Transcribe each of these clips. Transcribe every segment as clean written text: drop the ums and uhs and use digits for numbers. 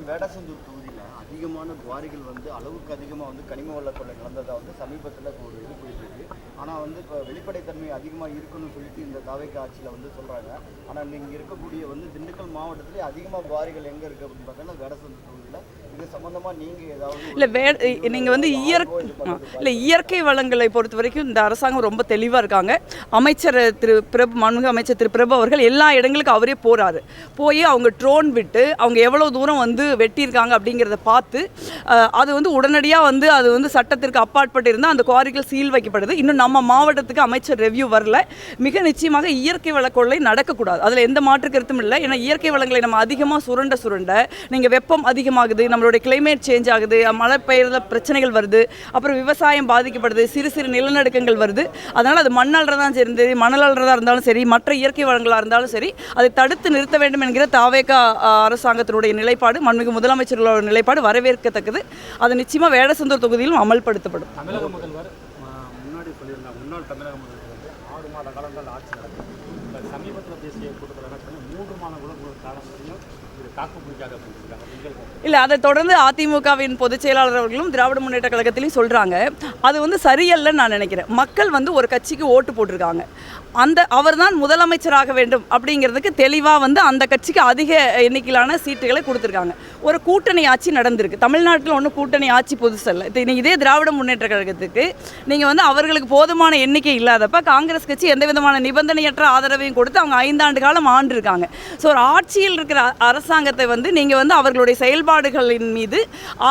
Madam, Vedasandur தொகுதியில் அதிகமான குவாரிகள் வந்து அளவுக்கு அதிகமாக வந்து கனிம வள கொள்ளை நடந்ததாக வந்து சமீபத்தில் ஒரு இது போயிட்டு ஆனால் வந்து இப்போ வெளிப்படைத்தன்மை அதிகமாக இருக்குன்னு சொல்லிட்டு இந்த தாவேக்கா ஆட்சியில் வந்து சொல்கிறாங்க. ஆனால் நீங்கள் இருக்கக்கூடிய வந்து திண்டுக்கல் மாவட்டத்திலே அதிகமாக குவாரிகள் எங்கே இருக்குது அப்படின்னு பார்த்தோன்னா வேடசந்தூர் தொகுதியில். இது சம்பந்தமாக நீங்கள் ஏதாவது இல்லை நீங்கள் வந்து இயற்கை வளங்களை பொறுத்த வரைக்கும் இந்த அரசாங்கம் ரொம்ப தெளிவாக இருக்காங்க. அமைச்சர் மாண்புமிகு அமைச்சர் திரு பிரபு அவர்கள் எல்லா இடங்களுக்கும் அவரே போகிறாரு. போய் அவங்க ட்ரோன் விட்டு அவங்க எவ்வளோ தூரம் வந்து வெட்டியிருக்காங்க அப்படிங்கிறத பார்த்து அது வந்து உடனடியாக வந்து அது வந்து சட்டத்திற்கு அப்பாற்பட்டு இருந்தால் அந்த குவாரிகள் சீல் வைக்கப்படுது. இன்னும் நம்ம மாவட்டத்துக்கு அமைச்சர் ரெவ்யூ வரல. மிக நிச்சயமாக இயற்கை வள கொள்ளை நடக்கக்கூடாது, அதில் எந்த மாற்று கருத்தும் இல்லை. ஏன்னா இயற்கை வளங்களை நம்ம அதிகமாக சுரண்ட நீங்கள் வெப்பம் அதிகமாகுது, நம்மளுடைய கிளைமேட் சேஞ்ச் ஆகுது, மழை பெய்யறத பிரச்சனைகள் வருது, அப்புறம் விவசாயம் பாதிக்கப்படுது, சிறு சிறு நிலநடுக்கங்கள் வருது. அதனால் அது மண்ணால்றதான் சரி, மணலால்றதா இருந்தாலும் சரி, மற்ற இயற்கை வளங்களாக இருந்தாலும் சரி, அதை தடுத்து நிறுத்த வேண்டும் என்கிற தாவேக்கா அரசாங்கத்தினுடைய நிலைப்பாடு, மாண்புமிகு முதலமைச்சர்களோட நிலைப்பாடு வரவேற்கத்தக்கது. அது நிச்சயமாக வேடசந்தூர் தொகுதியிலும் அமல்படுத்தப்படும். தமிழக முதல்வர் முன்னாடி சொல்லியிருந்தாங்க, முன்னாள் தமிழக முதல்வர் வந்து 6 மாத காலங்கள் ஆட்சி நடக்கும். சமீபத்தில் பேசிய கூட்டத்தில் என்ன பண்ணி 3 மாத காலத்தையும் தாக்கு பிடிக்காது அப்படின்றாங்க. இல்லை, அதை தொடர்ந்து அதிமுகவின் பொதுச் செயலாளர் அவர்களும் திராவிட முன்னேற்ற கழகத்திலையும் சொல்கிறாங்க. அது வந்து சரியல்லன்னு நான் நினைக்கிறேன். மக்கள் வந்து ஒரு கட்சிக்கு ஓட்டு போட்டிருக்காங்க, அவர் தான் முதலமைச்சராக வேண்டும் அப்படிங்கிறதுக்கு தெளிவாக வந்து அந்த கட்சிக்கு அதிக எண்ணிக்கையிலான சீட்டுகளை கொடுத்துருக்காங்க. ஒரு கூட்டணி ஆட்சி நடந்திருக்கு தமிழ்நாட்டில். ஒன்றும் கூட்டணி ஆட்சி புதுசல்ல. இதே திராவிட முன்னேற்ற கழகத்துக்கு நீங்கள் வந்து அவர்களுக்கு போதுமான எண்ணிக்கை இல்லாதப்ப காங்கிரஸ் கட்சி எந்த விதமான நிபந்தனையற்ற ஆதரவையும் கொடுத்து அவங்க 5 ஆண்டு காலம் ஆண்டிருக்காங்க. ஸோ ஒரு ஆட்சியில் இருக்கிற அரசாங்கத்தை வந்து நீங்கள் வந்து அவர்களுடைய செயல்பாடுகளின் மீது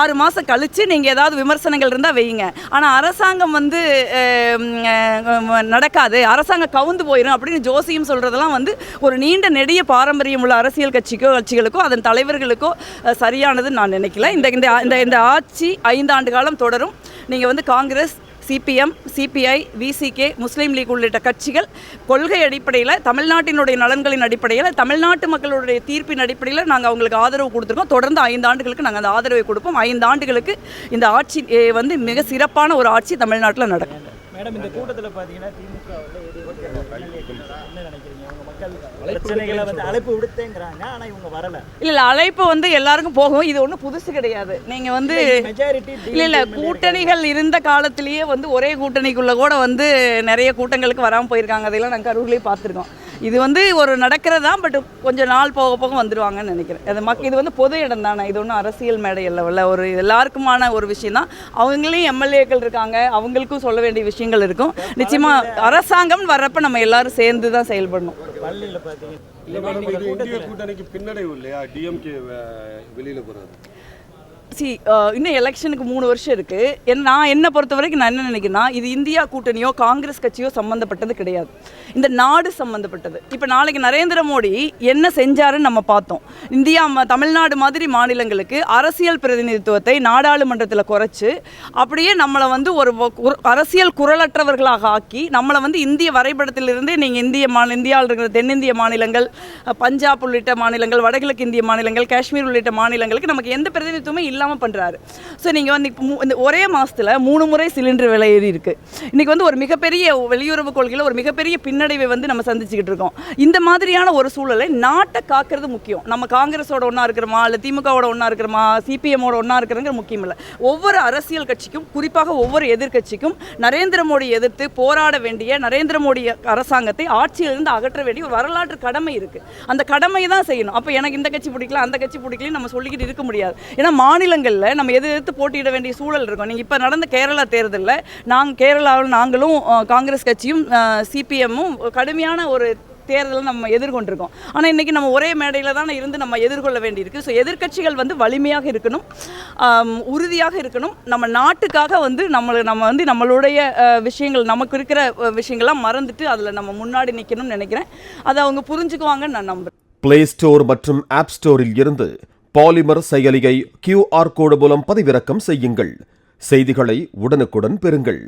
6 மாதம் கழித்து நீங்கள் ஏதாவது விமர்சனங்கள் இருந்தால் வைங்க. ஆனால் அரசாங்கம் வந்து நடக்காது, அரசாங்கம் கவுந்து போயிடும் அப்படின்னு ஜோசியம் சொல்கிறதெல்லாம் வந்து ஒரு நீண்ட நெடிய பாரம்பரியம் உள்ள அரசியல் கட்சிகளுக்கோ அதன் தலைவர்களுக்கோ சரியானதுன்னு நான் நினைக்கல. இந்த ஆட்சி 5 ஆண்டு காலம் தொடரும். நீங்கள் வந்து காங்கிரஸ், சிபிஎம், சிபிஐ, விசிகே, முஸ்லீம் லீக் உள்ளிட்ட கட்சிகள் கொள்கை அடிப்படையில், தமிழ்நாட்டினுடைய நலன்களின் அடிப்படையில், தமிழ்நாட்டு மக்களுடைய தீர்ப்பின் அடிப்படையில் நாங்கள் அவங்களுக்கு ஆதரவு கொடுத்துருக்கோம். தொடர்ந்து 5 ஆண்டுகளுக்கு நாங்கள் அந்த ஆதரவை கொடுப்போம். 5 ஆண்டுகளுக்கு இந்த ஆட்சி வந்து மிக சிறப்பான ஒரு ஆட்சி தமிழ்நாட்டில் நடக்கும். மேடம், இந்த கூட்டத்தில் பார்த்தீங்கன்னா திமுக என்ன நினைக்கிறீங்க? உங்கள் மக்கள் பிரச்சனைகளை வந்து அழைப்பு விடுத்தேங்கிறாங்க, ஆனால் இவங்க வரலை. இல்லை, அழைப்பு வந்து எல்லாருக்கும் போகும். இது ஒன்றும் புதுசு கிடையாது. நீங்கள் வந்து மெஜாரிட்டி இல்லை கூட்டணிகள் இருந்த காலத்திலேயே வந்து ஒரே கூட்டணிக்குள்ளே கூட வந்து நிறைய கூட்டங்களுக்கு வராமல் போயிருக்காங்க. அதையெல்லாம் நாங்கள் கரூர்லேயே பார்த்துருக்கோம். இது வந்து ஒரு நடக்கிறதா, பட் கொஞ்சம் நாள் போக போக வந்துடுவாங்கன்னு நினைக்கிறேன். அது இது வந்து பொது இடம் தானே, இது ஒன்றும் அரசியல் மேடை இல்லை, ஒரு எல்லாருக்குமான ஒரு விஷயம் தான். அவங்களையும் எம்எல்ஏக்கள் இருக்காங்க, அவங்களுக்கும் சொல்ல வேண்டிய விஷயங்கள் இருக்கும். நிச்சயமாக அரசாங்கம் வர்றப்ப நம்ம எல்லாரும் சேர்ந்து தான் செயல்படணும். பள்ளியில் பார்த்தீங்கன்னா இந்திய கூட்டணிக்கு பின்னடைவு இல்லையா டிஎம்கே வெளியில் போகிறது? இன்னும் எலெக்ஷனுக்கு 3 வருஷம் இருக்குது. நான் என்னை பொறுத்த வரைக்கும் நான் என்ன நினைக்கிறேன்னா, இது இந்தியா கூட்டணியோ காங்கிரஸ் கட்சியோ சம்மந்தப்பட்டது கிடையாது, இந்த நாடு சம்மந்தப்பட்டது. இப்போ நாளைக்கு நரேந்திர மோடி என்ன செஞ்சாருன்னு நம்ம பார்த்தோம். தமிழ்நாடு மாதிரி மாநிலங்களுக்கு அரசியல் பிரதிநிதித்துவத்தை நாடாளுமன்றத்தில் குறைச்சி அப்படியே நம்மளை வந்து ஒரு அரசியல் குரலற்றவர்களாக ஆக்கி நம்மளை வந்து இந்திய வரைபடத்திலிருந்தே நீங்கள் இந்தியாவில் இருக்கிற தென்னிந்திய மாநிலங்கள், பஞ்சாப் உள்ளிட்ட மாநிலங்கள், வடகிழக்கு இந்திய மாநிலங்கள், காஷ்மீர் உள்ளிட்ட மாநிலங்களுக்கு நமக்கு எந்த பிரதிநிதித்துவமே இல்லாமல் பண்ணுறாரு. ஸோ நீங்கள் வந்து இந்த ஒரே மாதத்தில் 3 முறை சிலிண்டர் விலை ஏறி இருக்குது. இன்றைக்கி வந்து ஒரு மிகப்பெரிய வெளியுறவு கொள்கையில் ஒரு மிகப்பெரிய பின்னடைவை வந்து நம்ம சந்திச்சுக்கிட்டு இருக்கோம். இந்த மாதிரியான ஒரு சூழலை நாட்டை காக்கிறது முக்கியம். நம்ம காங்கிரஸோட ஒன்றா இருக்கிறோமா, இல்லை திமுகவோட ஒன்றா இருக்கிறோமா, சிபிஎம்மோட ஒன்றா இருக்கிறங்கிற முக்கியம் இல்லை. ஒவ்வொரு அரசியல் கட்சிக்கும், குறிப்பாக ஒவ்வொரு எதிர்கட்சிக்கும் நரேந்திர மோடி எதிர்த்து போராட வேண்டிய, நரேந்திர மோடி அரசாங்கத்தை ஆட்சியிலிருந்து அகற்ற வேண்டிய ஒரு வரலாற்று கடமை இருக்குது. அந்த கடமையை தான் செய்யணும். அப்போ எனக்கு இந்த கட்சி பிடிக்கல, அந்த கட்சி பிடிக்கலன்னு நம்ம சொல்லிக்கிட்டு இருக்க முடியாது. ஏன்னா மாநிலங்களில் நம்ம எதிர்த்து போட்டியிட வேண்டிய சூழல் இருக்கும். நீங்கள் இப்போ நடந்த கேரளா தேர்தலில் கேரளாவில் நாங்களும் காங்கிரஸ் கட்சியும் சிபிஎம்மும் கடுமையான ஒரு தேர்தலை நம்ம எதிர்கொண்டிருக்கோம். ஆனால் இன்றைக்கி நம்ம ஒரே மேடையில் தான் இருந்து நம்ம எதிர்கொள்ள வேண்டியிருக்கு. ஸோ எதிர்கட்சிகள் வந்து வலிமையாக இருக்கணும், உறுதியாக இருக்கணும். நம்ம நாட்டுக்காக வந்து நம்மளுடைய விஷயங்கள், நமக்கு இருக்கிற விஷயங்கள்லாம் மறந்துட்டு அதில் நம்ம முன்னாடி நிற்கணும்னு நினைக்கிறேன். அதை அவங்க புரிஞ்சுக்குவாங்கன்னு நான் நம்புகிறேன். பிளே ஸ்டோர் மற்றும் ஆப் ஸ்டோரில் இருந்து பாலிமர் செயலியை QR கோடு மூலம் பதிவிறக்கம் செய்யுங்கள். செய்திகளை உடனுக்குடன் பெறுங்கள்.